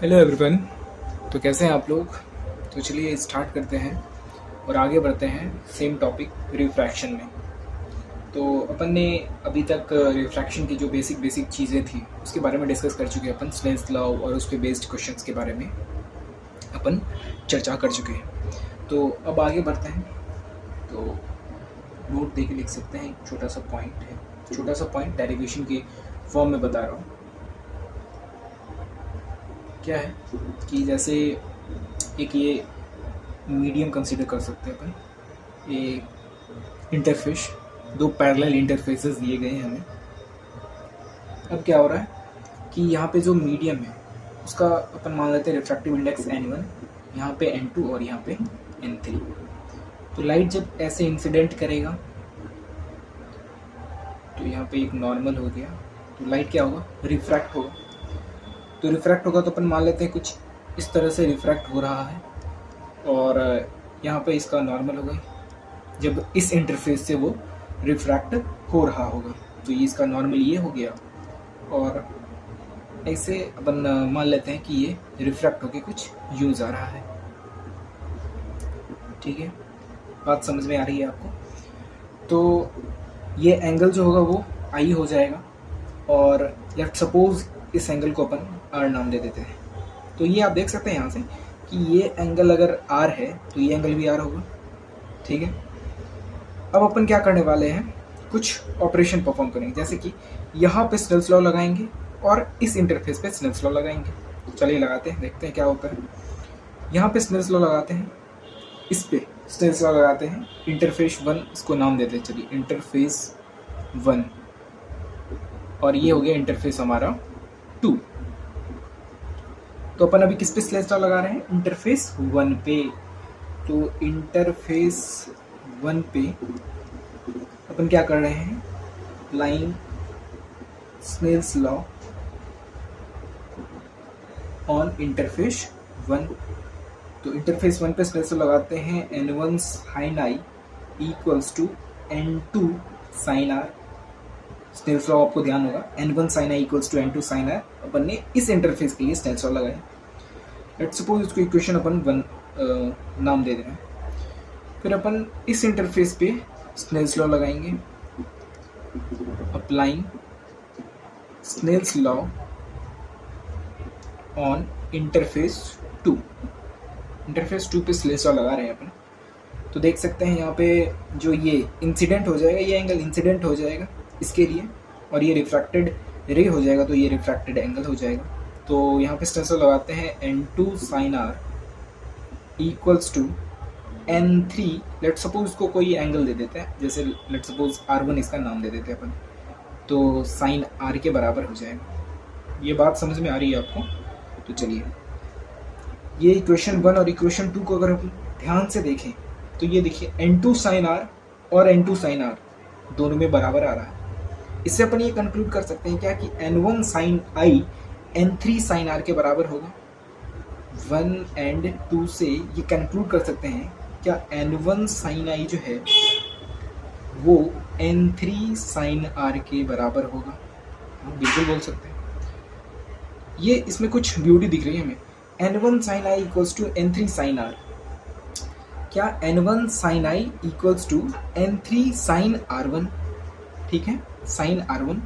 Hello everyone. तो कैसे हैं आप लोग। तो चलिए स्टार्ट करते हैं और आगे बढ़ते हैं सेम टॉपिक रिफ्रैक्शन में। तो अपन ने अभी तक रिफ्रैक्शन की जो बेसिक बेसिक चीज़ें थी उसके बारे में डिस्कस कर चुके हैं। अपन स्नेल्स लॉ और उस पर बेस्ड क्वेश्चंस के बारे में अपन चर्चा कर चुके हैं। तो अब आगे बढ़ते हैं। तो नोट दे के लिख सकते हैं। एक छोटा सा पॉइंट है, छोटा सा पॉइंट डेरिवेशन के फॉर्म में बता रहा हूँ। क्या है कि जैसे एक ये मीडियम कंसीडर कर सकते हैं अपन। ये इंटरफेस, दो पैरेलल इंटरफेसेस दिए गए हैं हमें। अब क्या हो रहा है कि यहाँ पे जो मीडियम है उसका अपन मान लेते हैं रिफ्रैक्टिव इंडेक्स n1, यहाँ पे n2 और यहाँ पे n3। तो लाइट जब ऐसे इंसिडेंट करेगा तो यहाँ पे एक नॉर्मल हो गया, तो लाइट क्या होगा, रिफ्रैक्ट होगा। तो रिफ्रैक्ट होगा तो अपन मान लेते हैं कुछ इस तरह से रिफ्रैक्ट हो रहा है और यहाँ पे इसका नॉर्मल होगा जब इस इंटरफेस से वो रिफ्रैक्ट हो रहा होगा। तो ये इसका नॉर्मल ये हो गया और ऐसे अपन मान लेते हैं कि ये रिफ्रैक्ट होके कुछ यूँ जा रहा है। ठीक है, बात समझ में आ रही है आपको। तो ये एंगल जो होगा वो आई हो जाएगा और लेट्स सपोज इस एंगल को अपन आर नाम दे देते हैं। तो ये आप देख सकते हैं यहाँ से कि ये एंगल अगर आर है तो ये एंगल भी आर होगा। ठीक है, अब अपन क्या करने वाले हैं, कुछ ऑपरेशन परफॉर्म करेंगे। जैसे कि यहाँ पे स्नेल्स लॉ लगाएंगे और इस इंटरफेस पे स्नेल्स लॉ लगाएंगे। तो चलिए लगाते हैं, देखते हैं क्या होता है। यहाँ पे स्नेल्स लॉ लगाते हैं, इस पे स्नेल्स लॉ लगाते हैं। इंटरफेस 1 इसको नाम देते हैं, चलिए इंटरफेस 1, और ये हो गया इंटरफेस हमारा 2। तो अपन अभी किस पे स्नेल्स लॉ लगा रहे हैं, इंटरफेस 1 पे। तो इंटरफेस 1 पे अपन क्या कर रहे हैं, applying Snell's law on interface 1। तो इंटरफेस 1 पे स्नेल्स लॉ लगाते हैं, n1 sin i equals to n2 sin r। Snell's law आपको ध्यान होगा, n1 sin i equals to n2 sin r। अपन ने इस इंटरफेस के लिए स्नेल्स लॉ लगाया। लेट्स सपोज इसको इक्वेशन अपन 1 नाम दे देना है। फिर अपन इस इंटरफेस पे स्नेल्स लॉ लगाएंगे, applying Snell's law on interface 2। Interface 2 पे स्नेल्स लॉ लगा रहे हैं अपन। तो देख सकते हैं यहाँ पे जो ये इंसिडेंट हो जाएगा, ये एंगल इंसिडेंट हो जाएगा इसके लिए, और ये रिफ्रैक्टेड रे हो जाएगा तो ये रिफ्रैक्टेड एंगल हो जाएगा। तो यहाँ पे स्नेल्स लॉ लगाते हैं, n2 sin r equals to n3। Let suppose इसको कोई एंगल दे देते हैं, जैसे लेट सपोज r1 इसका नाम दे देते हैं अपन। तो साइन r के बराबर हो जाएगा। ये बात समझ में आ रही है आपको। तो चलिए ये इक्वेशन 1 और इक्वेशन 2 को अगर हम ध्यान से देखें तो ये देखिए n2 sin r और n2 sin r दोनों में बराबर आ रहा है। इससे अपन ये कंक्लूड कर सकते हैं क्या कि n1 sin i n3 sin r के बराबर होगा। 1 एंड 2 से ये कंक्लूड कर सकते हैं क्या n1 sin i जो है वो n3 sin r के बराबर होगा। हम बिल्कुल बोल सकते हैं। ये इसमें कुछ ब्यूटी दिख रही है हमें, n1 sin i equals to n3 sin r। क्या n1 sin i equals to n3 sin r1। ठीक है, sin r1।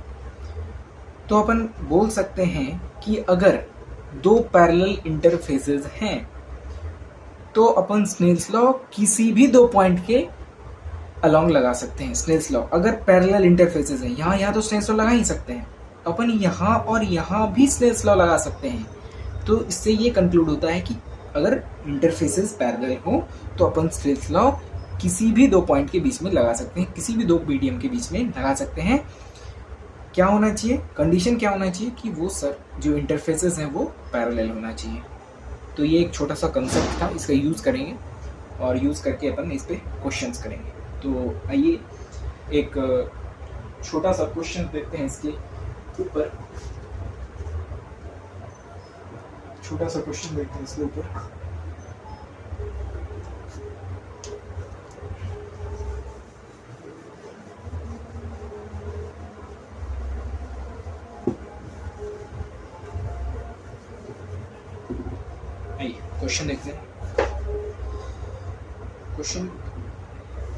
तो अपन बोल सकते हैं कि अगर दो पैरेलल इंटरफेसेस हैं तो अपन स्नेल्स लॉ किसी भी दो पॉइंट के अलोंग लगा सकते हैं। स्नेल्स लॉ अगर पैरेलल इंटरफेसेस हैं, यहाँ तो स्नेल्स लॉ लगा ही सकते हैं अपन, यहाँ और यहाँ भी स्नेल्स लॉ लगा सकते हैं। तो इससे ये कंक्लूड होता है कि अगर इंटरफेसेस पैरेलल हो तो अपन स्नेल्स लॉ किसी भी दो पॉइंट के बीच में लगा सकते हैं, किसी भी दो मीडियम के बीच में लगा सकते हैं। क्या होना चाहिए, कंडीशन क्या होना चाहिए कि वो सर जो इंटरफेसेस हैं वो पैरेलल होना चाहिए। तो ये एक छोटा सा कंसेप्ट था, इसका यूज़ करेंगे और यूज़ करके अपन इस पर क्वेश्चंस करेंगे। तो आइए एक छोटा सा क्वेश्चन देखते हैं इसके ऊपर, छोटा सा क्वेश्चन देखते हैं इसके ऊपर। क्वेश्चन देखते हैं। क्वेश्चन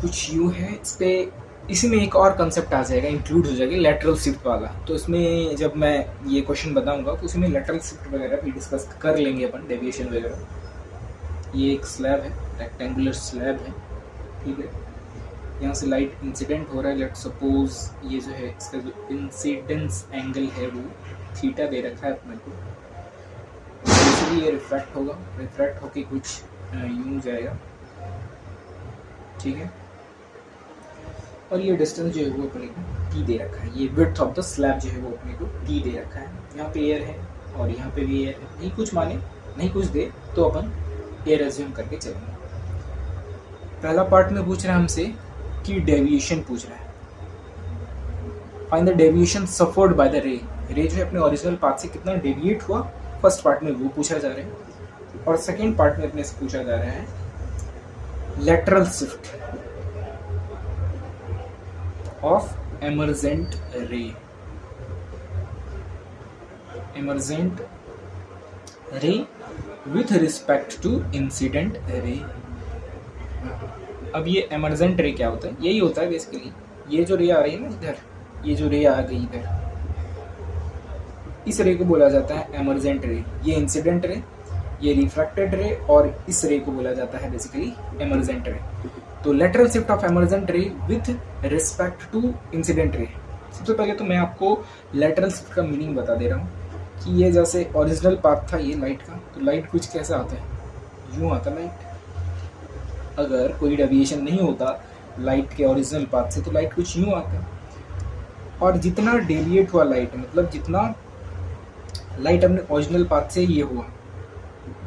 कुछ यूँ है, इस पे इसी में एक और कंसेप्ट आ जाएगा, इंक्लूड हो जाएगा, लेटरल शिफ्ट वाला। तो इसमें जब मैं ये क्वेश्चन बताऊंगा तो उसमें लेटरल शिफ्ट वगैरह भी डिस्कस कर लेंगे अपन, डेविएशन वगैरह। ये एक स्लैब है, रेक्टेंगुलर स्लैब है, ठीक है। यहाँ से लाइट इंसिडेंट हो रहा है। लेट सपोज ये जो है इसका जो इंसिडेंस एंगल है वो थीटा दे रखा है अपने को। इसलिए ये रिफ्रैक्ट होगा, रिफ्रैक्ट होके कुछ यूँ जाएगा, ठीक है। और ये डिस्टेंस जो है वो अपने को टी दे रखा है। ये विड्थ ऑफ द स्लैब जो है वो अपने को टी दे रखा है। यहाँ पे एयर है और यहाँ पे भी एयर है। नहीं कुछ माने, नहीं कुछ दे तो अपन एयर एज्यूम करके चलेंगे। पहला पार्ट में पूछ रहा है हमसे कि डेविएशन पूछ रहा है। Find the deviation suffered by the रे। रे जो है अपने ओरिजिनल पाथ से कितना डेविएट हुआ, फर्स्ट पार्ट में वो पूछा जा रहा है। और सेकेंड पार्ट में अपने से पूछा जा रहा है lateral shift of emergent ray. Emergent ray with respect to incident ray. अब ये एमर्जेंट रे क्या होता है? यही होता है बेसिकली, ये जो रे आ रही है ना इधर, ये जो रे आ गई इधर, इस रे को बोला जाता है एमर्जेंट रे। ये इंसिडेंट रे, ये रिफ्रैक्टेड रे, और इस रे को बोला जाता है बेसिकली एमर्जेंट रे। तो lateral shift of emergent ray with respect to incident ray. सबसे पहले तो मैं आपको लेटरल शिफ्ट का मीनिंग बता दे रहा हूँ कि ये जैसे ओरिजिनल पाथ था ये लाइट का, तो लाइट कुछ कैसा आता है, यूँ आता लाइट। अगर कोई डेविएशन नहीं होता लाइट के ओरिजिनल पाथ से तो लाइट कुछ यूँ आता। और जितना डेविएट हुआ लाइट, मतलब जितना लाइट अपने ओरिजिनल पाथ से ये हुआ,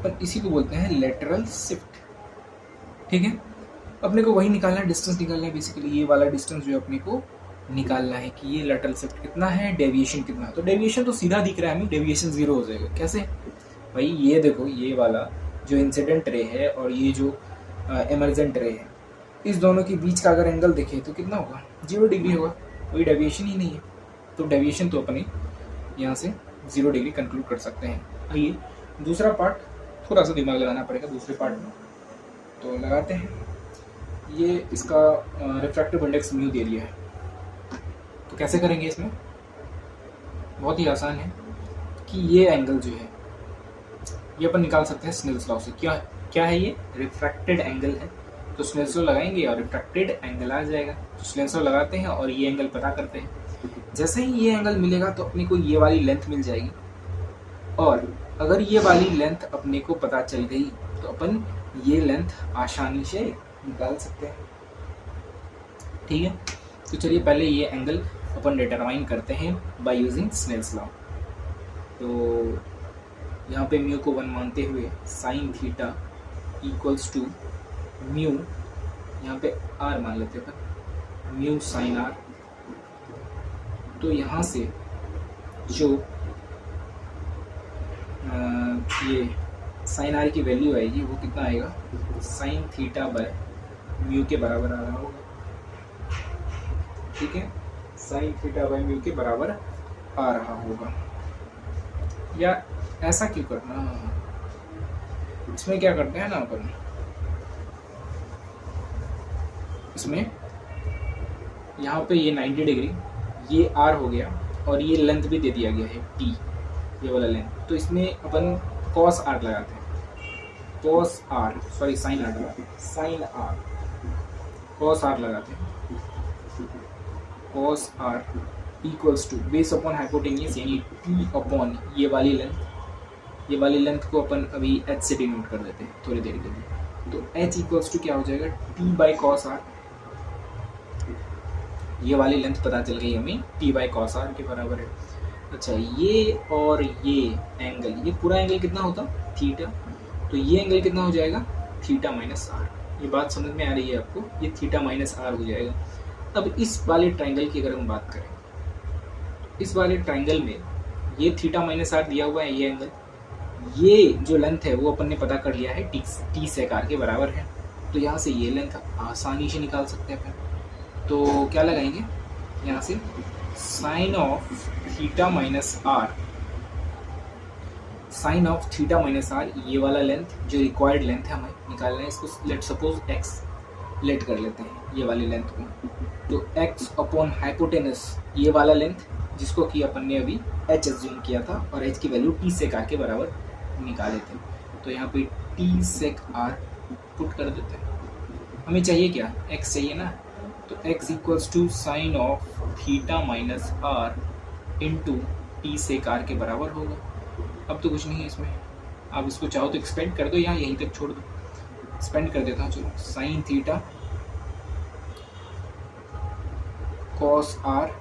पर इसी को बोलते हैं लेटरल शिफ्ट, ठीक है। अपने को वही निकालना है, डिस्टेंस निकालना है बेसिकली। ये वाला डिस्टेंस जो अपने को निकालना है कि ये लेटरल शिफ्ट कितना है, डेविएशन कितना है। तो डेविएशन तो सीधा दिख रहा है हमें, डेविएशन 0 हो जाएगा। कैसे भाई? ये देखो, ये वाला जो इंसिडेंट रे है और ये जो एमर्जेंट रे है, इस दोनों के बीच का अगर एंगल देखें तो कितना होगा? 0 डिग्री होगा। कोई डेविएशन ही नहीं है, तो डेविएशन तो अपने यहाँ से 0 डिग्री कंक्लूड कर सकते हैं। आइए दूसरा पार्ट, थोड़ा सा दिमाग लगाना पड़ेगा दूसरे पार्ट में, तो लगाते हैं। ये इसका रिफ्रैक्टिव इंडेक्स म्यू दे दिया है, तो कैसे करेंगे इसमें? बहुत ही आसान है कि ये एंगल जो है ये अपन निकाल सकते हैं स्नेल्स लॉ से। क्या है ये? रिफ्रैक्टेड एंगल है, तो स्नेल्स लॉ लगाएंगे और रिफ्रैक्टेड एंगल आ जाएगा। तो स्नेल्स लॉ लगाते हैं और ये एंगल पता करते हैं। जैसे ही ये एंगल मिलेगा तो अपने को ये वाली लेंथ मिल जाएगी, और अगर ये वाली लेंथ अपने को पता चल गई तो अपन ये लेंथ आसानी से निकाल सकते हैं, ठीक है। तो चलिए पहले ये एंगल अपन डिटरमाइन करते हैं बाय यूजिंग स्नेल्स लॉ। तो यहाँ पे म्यू को 1 मानते हुए sine theta equals to mu, यहाँ पे आर मान लेते हैं अपन, म्यू साइन आर। तो यहाँ से जो ये साइन आर की वैल्यू आएगी वो कितना आएगा? साइन थीटा बाय म्यू के बराबर आ रहा होगा, ठीक है। साइन थीटा बाय म्यू के बराबर आ रहा होगा। या ऐसा क्यों करना, इसमें क्या करते हैं ना अपन, इसमें यहाँ पे ये 90 डिग्री, ये आर हो गया और ये लेंथ भी दे दिया गया है टी, ये वाला लेंथ। तो इसमें अपन कॉस आर लगाते हैं, cos r, sorry sine r लगाते हैं, साइन आर कॉस आर लगाते हैं। Cos r equals to base upon hypotenuse, यानी टी अपॉन ये वाली लेंथ। ये वाली लेंथ को अपन अभी एच से डिनोट कर देते हैं थोड़ी देर के लिए। तो एच इक्वल्स टू क्या हो जाएगा? T by cos r. ये वाली लेंथ पता चल गई हमें, टी बाई कॉस आर के बराबर है। अच्छा, ये और ये एंगल, ये पूरा एंगल कितना होता? थीटा। तो ये एंगल कितना हो जाएगा? Theta minus r. ये बात समझ में आ रही है आपको? ये थीटा माइनस आर हो जाएगा। अब इस वाले ट्राइंगल की अगर हम बात करें, इस वाले ट्राइंगल में ये थीटा माइनस आर दिया हुआ है, ये एंगल, ये जो लेंथ है वो अपन ने पता कर लिया है टी सेक आर के बराबर है। तो यहाँ से ये लेंथ आसानी से निकाल सकते हैं अपन। तो क्या लगाएंगे यहाँ से? Sine of theta minus r, sine of theta minus r, ये वाला लेंथ जो रिक्वायर्ड लेंथ है हमें निकालना है, इसको लेट सपोज एक्स लेट कर लेते हैं, ये वाली लेंथ को। तो एक्स अपॉन हाइपोटेनस, ये वाला लेंथ जिसको कि अपन ने अभी एच एज्यूम किया था और एच की वैल्यू टी सेक आर के बराबर निकाले थे। तो यहाँ पे टी सेक आर पुट कर देते हैं। हमें चाहिए क्या, एक्स चाहिए ना, तो x equals to sine of theta minus r into T sec r के बराबर होगा। अब तो कुछ नहीं है इसमें, आप इसको चाहो तो एक्सपेंड कर दो या यहीं तक छोड़ दो। एक्सपेंड कर देता हूँ, चलो sine theta cos R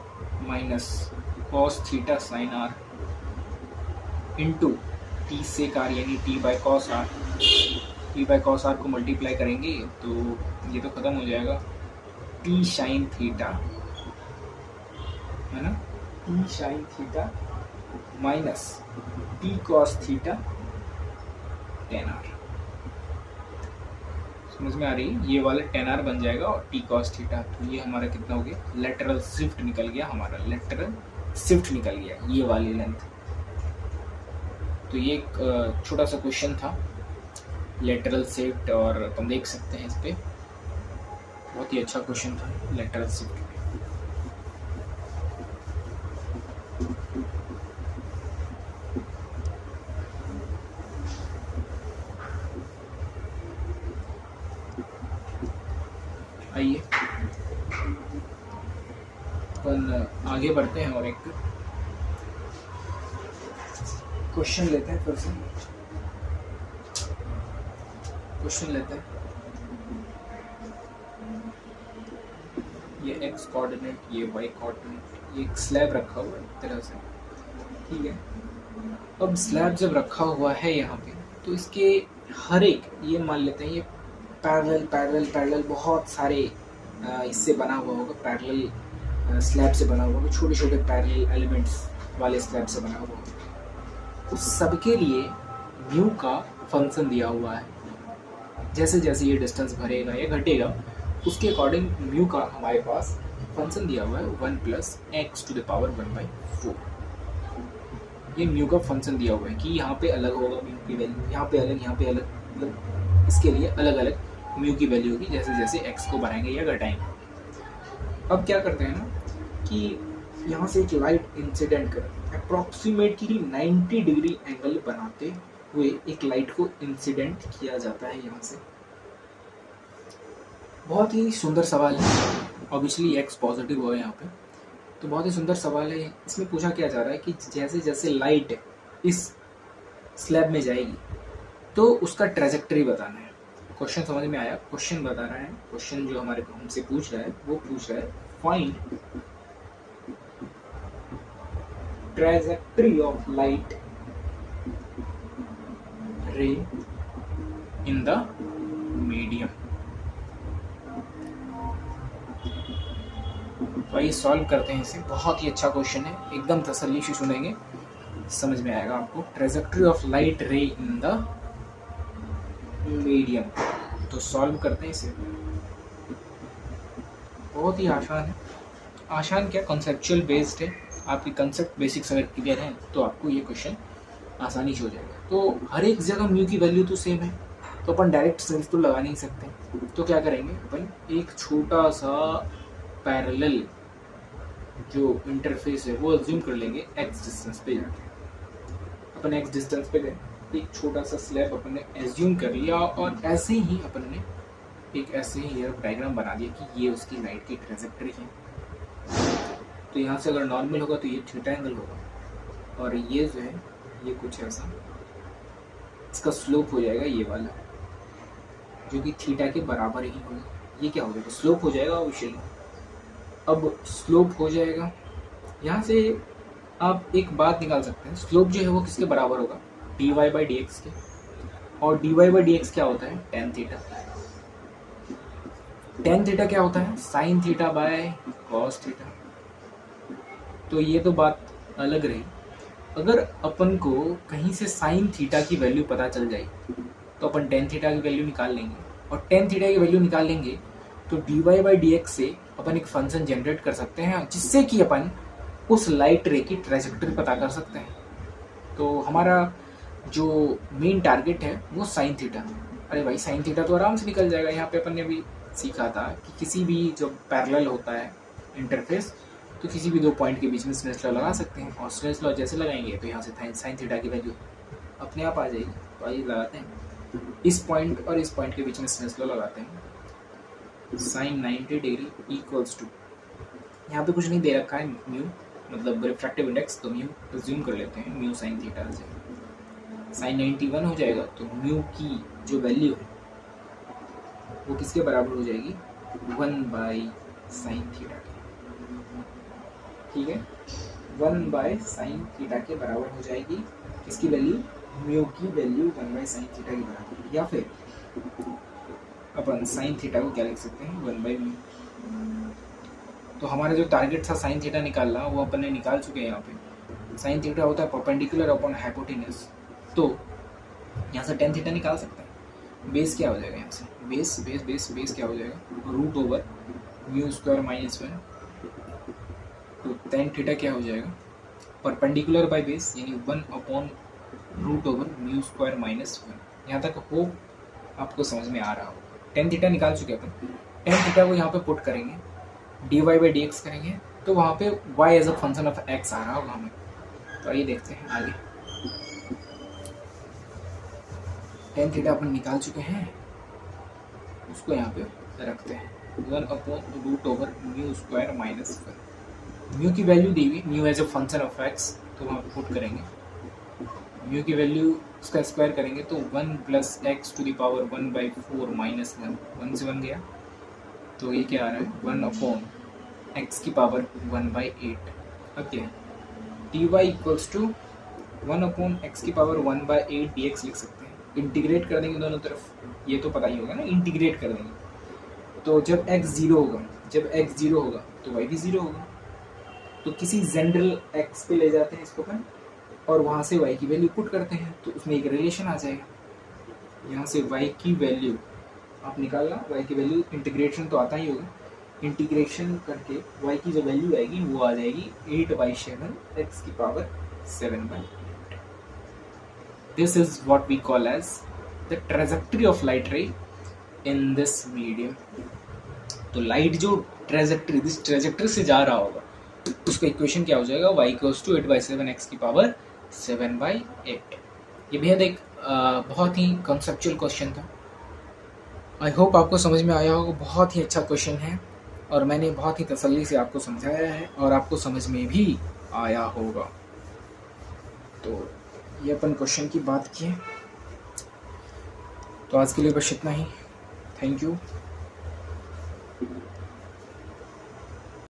minus cos theta sine R into T sec R यानी T by cos R. T by cos R को मल्टीप्लाई करेंगे तो ये तो खत्म हो जाएगा, टी साइन थीटा है ना, t sine theta minus t cos theta tan r. समझ में आ रही है, ये वाला टेन आर बन जाएगा और टी कॉस थीटा। तो ये हमारा कितना हो गया, लेटरल शिफ्ट निकल गया, हमारा लेटरल शिफ्ट निकल गया ये वाली लेंथ। तो ये एक छोटा सा क्वेश्चन था लेटरल शिफ्ट, और तुम देख सकते हैं इस पे, बहुत ही अच्छा क्वेश्चन था लेटरल शिफ्ट। आइए अपन आगे बढ़ते हैं और एक क्वेश्चन लेते हैं, फिर से क्वेश्चन लेते हैं। ये एक्स कोऑर्डिनेट, ये वाई कोऑर्डिनेट, ये एक स्लैब रखा हुआ है एक तरह से, ठीक है। अब स्लैब जब रखा हुआ है यहाँ पे, तो इसके हर एक, ये मान लेते हैं ये पैरेलल पैरेलल पैरेलल बहुत सारे इससे बना हुआ होगा, पैरेलल स्लैब से बना हुआ होगा, छोटे छोटे पैरेलल एलिमेंट्स वाले स्लैब से बना हुआ होगा। तो सबके लिए म्यू का फंक्शन दिया हुआ है, जैसे जैसे ये डिस्टेंस भरेगा या घटेगा उसके अकॉर्डिंग म्यू का हमारे पास फंक्शन दिया हुआ है 1 plus x to the power 1/4। ये म्यू का फंक्शन दिया हुआ है कि यहाँ पे अलग होगा म्यू की वैल्यू, यहाँ पे अलग, यहाँ पे अलग, मतलब इसके लिए अलग अलग म्यू की वैल्यू होगी जैसे जैसे एक्स को बढ़ाएंगे या घटाएंगे। अब क्या करते हैं ना कि यहाँ से एक लाइट इंसिडेंट कर अप्रॉक्सीमेटली 90 डिग्री एंगल बनाते हुए एक लाइट को इंसिडेंट किया जाता है यहाँ से। बहुत ही सुंदर सवाल है, ऑब्वियसली एक्स पॉजिटिव हो यहाँ पे, तो बहुत ही सुंदर सवाल है। इसमें पूछा क्या जा रहा है कि जैसे जैसे लाइट इस स्लैब में जाएगी तो उसका ट्रेजेक्टरी बताना है। क्वेश्चन समझ में आया, क्वेश्चन बता रहा है, क्वेश्चन जो हमारे हमसे पूछ रहा है वो पूछ रहा है फाइंड ट्रेजेक्टरी ऑफ लाइट रे इन द मीडियम। तो आइए सॉल्व करते हैं इसे, बहुत ही अच्छा क्वेश्चन है, एकदम तसल्ली से सुनेंगे समझ में आएगा आपको। ट्रेजेक्टरी ऑफ लाइट रे इन द मीडियम, तो सॉल्व करते हैं इसे। बहुत ही आसान है, आसान क्या कॉन्सेप्चुअल बेस्ड है, आपकी कंसेप्ट बेसिक्स अगर क्लियर है तो आपको ये क्वेश्चन आसानी से हो जाएगा। तो हर एक जगह म्यू की वैल्यू तो सेम है, तो अपन डायरेक्ट सेंस तो लगा नहीं सकते, तो क्या करेंगे अपन एक छोटा सा पैरेलल जो इंटरफेस है वो अज्यूम कर लेंगे एक्स डिस्टेंस पे जाके। अपन एक्स डिस्टेंस पे गए, एक छोटा सा स्लैब अपन ने एज्यूम कर लिया और ऐसे ही अपन ने एक ऐसे ही एयर डायग्राम बना दिया कि ये उसकी लाइट की ट्रेजेक्टरी है। तो यहाँ से अगर नॉर्मल होगा तो ये थीटा एंगल होगा, और ये जो है ये कुछ ऐसा, इसका स्लोप हो जाएगा ये वाला जो कि थीटा के बराबर ही होगा। ये क्या हो जाएगा, स्लोप हो जाएगा ऑब्वियसली। अब स्लोप हो जाएगा, यहाँ से आप एक बात निकाल सकते हैं, स्लोप जो है वो किसके बराबर होगा, dy बाई डी एक्स के, और dy बाई डी एक्स क्या होता है, टेन थीटा। टेन थीटा क्या होता है, sine theta by cos theta. तो ये तो बात अलग रही। अगर अपन को कहीं से साइन थीटा की वैल्यू पता चल जाए तो अपन टेन थीटा की वैल्यू निकाल लेंगे, और टेन थीटा की वैल्यू निकाल लेंगे तो dy बाई डी एक्स से अपन एक फंक्शन जनरेट कर सकते हैं जिससे कि अपन उस लाइट रे की ट्रेजेक्टरी पता कर सकते हैं। तो हमारा जो मेन टारगेट है वो साइन थीटा। अरे भाई साइन थीटा तो आराम से निकल जाएगा, यहाँ पे अपन ने भी सीखा था कि किसी भी जो पैरेलल होता है इंटरफेस, तो किसी भी दो पॉइंट के बीच में स्नेल्स लॉ लगा सकते हैं, और स्नेल्स लॉ जैसे लगाएंगे तो यहाँ से साइन थीटा की वैल्यू अपने आप आ जाएगी। तो आइए लगाते हैं, इस पॉइंट और इस पॉइंट के बीच में स्नेल्स लॉ लगाते हैं। साइन 90 डिग्री इक्वल्स टू, यहाँ पे कुछ नहीं दे रखा है म्यू, मतलब रिफ्रैक्टिव इंडेक्स, तो म्यू अज्यूम कर लेते हैं, म्यू साइन थीटा से साइन 91 हो जाएगा। तो म्यू की जो वैल्यू है वो किसके बराबर हो जाएगी, 1 साइन थीटा के। ठीक है, 1 साइन थीटा के बराबर हो जाएगी किसकी वैल्यू, म्यू की वैल्यू 1 साइन थीटा के बराबर। या फिर अपन साइन थीटा को क्या लिख सकते हैं, 1 म्यू। तो हमारा जो टारगेट था साइन थीटा निकालना वो अपन ने निकाल चुके हैं। यहाँ पे साइन थीटा होता है परपेंडिकुलर अपॉन हाइपोटेनस, तो यहाँ से टेन थीटा निकाल सकते हैं। बेस क्या हो जाएगा यहाँ से, बेस बेस बेस बेस क्या हो जाएगा, root over mu square minus 1। तो टेन थीटा क्या हो जाएगा, परपेंडिकुलर बाय बेस यानी 1 upon root over mu square minus 1। यहाँ तक हो आपको समझ में आ रहा होगा। टेन थीटा निकाल चुके अपन, टेन थीटा को यहाँ पे पुट करेंगे, d y by d x करेंगे, तो वहाँ पे y as a function of x आ रहा होगा हमें। तो आइए देखते हैं आगे। टेन थीटा अपन निकाल चुके हैं, उसको यहाँ पे रखते हैं, 1 upon root over mu square minus 1। Mu की वैल्यू दी हुई, mu as a function of x, तो वहाँ पे पुट करेंगे, म्यू की वैल्यू उसका स्क्वायर करेंगे तो 1 plus x to the power 1/4 minus 1, 1 से 1 गया, तो ये क्या आ रहा है, 1 अपॉन एक्स की पावर 1/8। अब क्या है, d y equals to 1 upon x की पावर 1/8 डी एक्स लिख सकते हैं। इंटीग्रेट कर देंगे दोनों तरफ, ये तो पता ही होगा ना, इंटीग्रेट कर देंगे तो जब x 0 होगा, जब x 0 होगा तो y भी 0 होगा। तो किसी जनरल x पे ले जाते हैं इसको अपन, और वहाँ से y की वैल्यू पुट करते हैं, तो उसमें एक रिलेशन आ जाएगा। यहाँ से y की वैल्यू आप निकालना, y की वैल्यू इंटीग्रेशन तो आता ही होगा, इंटीग्रेशन करके y की जो वैल्यू आएगी वो आ जाएगी 8/7 x की power 7/8। This is what we call as the trajectory of light ray in this medium. तो लाइट जो ट्रेजेक्ट्री, जिस ट्रेजेक्ट्री से जा रहा होगा उसका इक्वेशन क्या हो जाएगा, y इक्वल्स टू 8/7 x की पावर 7/8। ये बेहद एक बहुत ही कंसेप्चुअल क्वेश्चन था। आई होप आपको समझ में आया होगा, बहुत ही अच्छा क्वेश्चन है और मैंने बहुत ही तसल्ली से आपको समझाया है और आपको समझ में भी आया होगा। तो ये अपन क्वेश्चन की बात की है, तो आज के लिए बस इतना ही। Thank you.